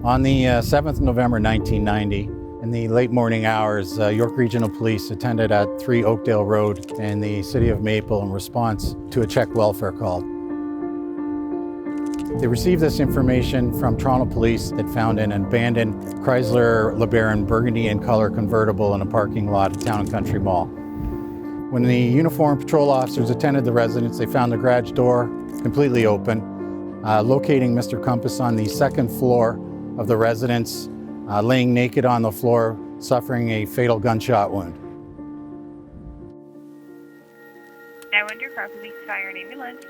On the 7th November 1990, in the late morning hours, York Regional Police attended at 3 Oakdale Rd in the city of Maple in response to a Czech welfare call. They received this information from Toronto Police that found an abandoned Chrysler LeBaron burgundy in color convertible in a parking lot at Town & Country Mall. When the uniformed patrol officers attended the residence, they found the garage door completely open, locating Mr. Compass on the second floor of the residence, laying naked on the floor, suffering a fatal gunshot wound. 911 car, police, fire, and ambulance.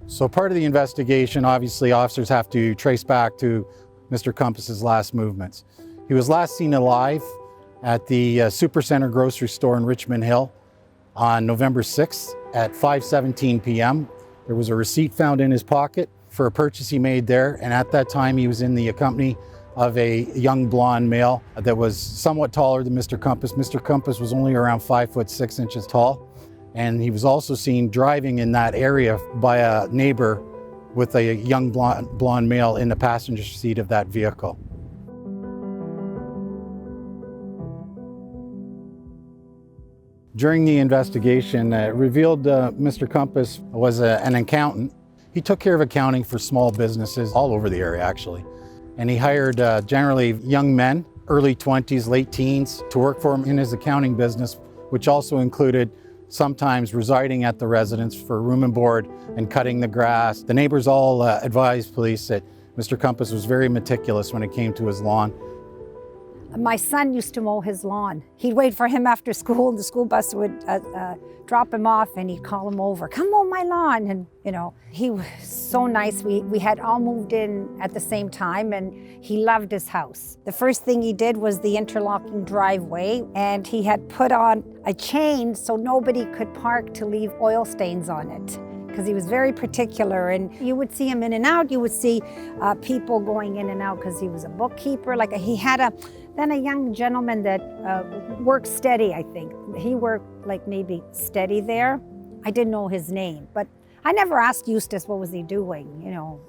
So part of the investigation, obviously, officers have to trace back to Mr. Compass's last movements. He was last seen alive at the Supercenter grocery store in Richmond Hill on November 6th at 5:17 p.m. There was a receipt found in his pocket for a purchase he made there, and at that time he was in the company of a young blonde male that was somewhat taller than Mr. Compass. Mr. Compass was only around 5'6" tall. And he was also seen driving in that area by a neighbor with a young blonde male in the passenger seat of that vehicle. During the investigation, it revealed Mr. Compass was an accountant. He took care of accounting for small businesses all over the area, actually. And he hired generally young men, early 20s, late teens, to work for him in his accounting business, which also included sometimes residing at the residence for room and board and cutting the grass. The neighbors all advised police that Mr. Compass was very meticulous when it came to his lawn. My son used to mow his lawn. He'd wait for him after school, and the school bus would drop him off, and he'd call him over, "Come mow my lawn." And he was so nice. We had all moved in at the same time, and he loved his house. The first thing he did was the interlocking driveway, and he had put on a chain so nobody could park to leave oil stains on it, because he was very particular. And you would see him in and out. You would see people going in and out because he was a bookkeeper. He had a young gentleman that worked steady, I think. He worked maybe steady there. I didn't know his name, but I never asked Eustace what was he doing,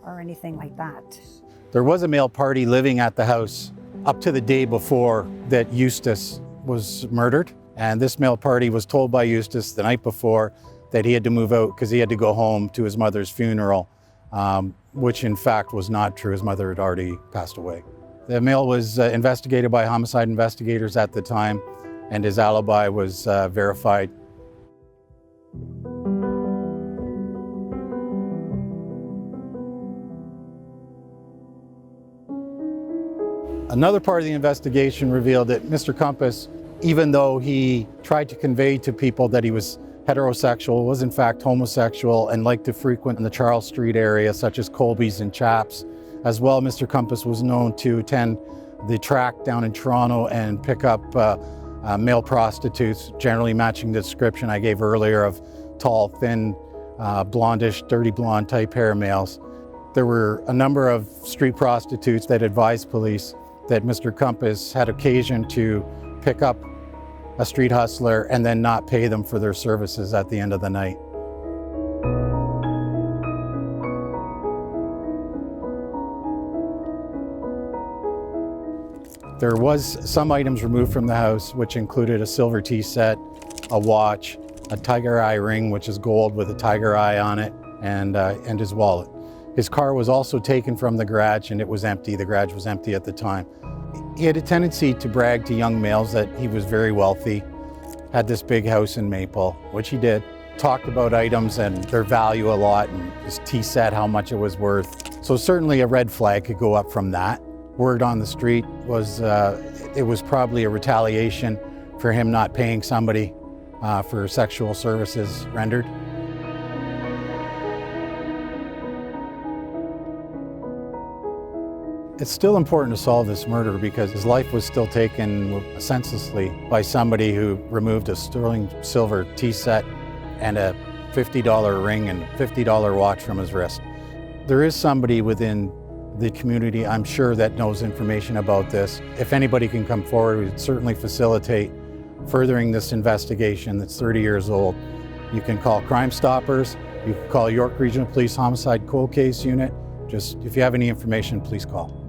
or anything like that. There was a male party living at the house up to the day before that Eustace was murdered. And this male party was told by Eustace the night before that he had to move out because he had to go home to his mother's funeral, which in fact was not true. His mother had already passed away. The male was investigated by homicide investigators at the time, and his alibi was verified. Another part of the investigation revealed that Mr. Compass, even though he tried to convey to people that he was heterosexual, was in fact homosexual and liked to frequent in the Charles Street area, such as Colby's and Chaps. As well, Mr. Compass was known to attend the track down in Toronto and pick up male prostitutes, generally matching the description I gave earlier of tall, thin, blondish, dirty blonde type hair males. There were a number of street prostitutes that advised police that Mr. Compass had occasion to pick up a street hustler and then not pay them for their services at the end of the night. There was some items removed from the house, which included a silver tea set, a watch, a tiger eye ring, which is gold with a tiger eye on it, and his wallet. His car was also taken from the garage, and it was empty. The garage was empty at the time. He had a tendency to brag to young males that he was very wealthy, had this big house in Maple, which he did. Talked about items and their value a lot, and his tea set, how much it was worth. So certainly a red flag could go up from that. Word on the street was it was probably a retaliation for him not paying somebody for sexual services rendered. It's still important to solve this murder because his life was still taken senselessly by somebody who removed a sterling silver tea set and a $50 ring and $50 watch from his wrist. There is somebody within the community, I'm sure, that knows information about this. If anybody can come forward, we'd certainly facilitate furthering this investigation that's 30 years old. You can call Crime Stoppers, you can call York Regional Police Homicide Cold Case Unit. Just if you have any information, please call.